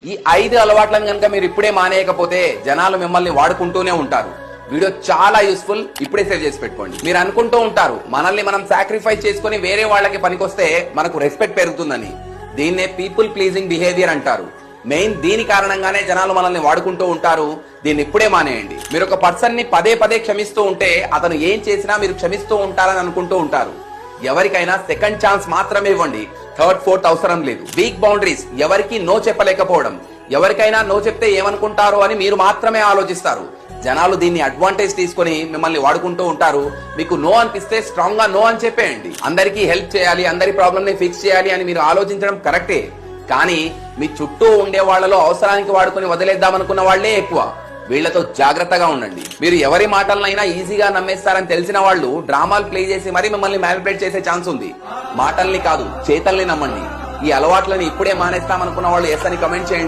ఈ 5 అలవాట్లను కనుక మీరు ఇప్పుడే మానేయకపోతే జనాలు మిమ్మల్ని వాడుకుంటూనే ఉంటారు. వీడియో చాలా యూస్ఫుల్, ఇప్పుడే సేవ్ చేసి పెట్టుకోండి. మీరు అనుకుంటూ ఉంటారు మనల్ని మనం సాక్రిఫైస్ చేసుకుని వేరే వాళ్ళకి పనికొస్తే మనకు రెస్పెక్ట్ పెరుగుతుందని. దీన్నే పీపుల్ ప్లీజింగ్ బిహేవియర్ అంటారు. మెయిన్ దీని కారణంగానే జనాలు మనల్ని వాడుకుంటూ ఉంటారు. దీన్ని ఇప్పుడే మానేయండి. మీరు ఒక పర్సన్ ని పదే పదే క్షమిస్తూ ఉంటే అతను ఏం చేసినా మీరు క్షమిస్తూ ఉంటారని అనుకుంటూ ఉంటారు. ఎవరికైనా సెకండ్ ఛాన్స్ మాత్రమే ఇవ్వండి, థర్డ్ ఫోర్త్ అవసరం లేదు. వీక్ బౌండరీస్, ఎవరికి నో చెప్పలేకపోవడం. ఎవరికైనా నో చెప్తే ఏమనుకుంటారో అని మీరు మాత్రమే ఆలోచిస్తారు. జనాలు దీన్ని అడ్వాంటేజ్ తీసుకుని మిమ్మల్ని వాడుకుంటూ ఉంటారు. మీకు నో అనిపిస్తే స్ట్రాంగ్ గా నో అని చెప్పేయండి. అందరికీ హెల్ప్ చేయాలి, అందరి ప్రాబ్లమ్ ని ఫిక్స్ చేయాలి అని మీరు ఆలోచించడం కరెక్టే, కానీ మీ చుట్టూ ఉండే వాళ్లలో అవసరానికి వాడుకుని వదిలేద్దామనుకున్న వాళ్లే ఎక్కువ. వీళ్లతో జాగ్రత్తగా ఉండండి. మీరు ఎవరి మాటలనైనా ఈజీగా నమ్మేస్తారని తెలిసిన వాళ్ళు డ్రామాలు ప్లే చేసి మరీ మిమ్మల్ని మ్యానిపులేట్ చేసే ఛాన్స్ ఉంది. మాటల్ని కాదు, చేతల్ని నమ్మండి. ఈ అలవాట్లని ఇప్పుడే మానేస్తామనుకున్న వాళ్ళు ఎస్ అని కమెంట్ చేయండి.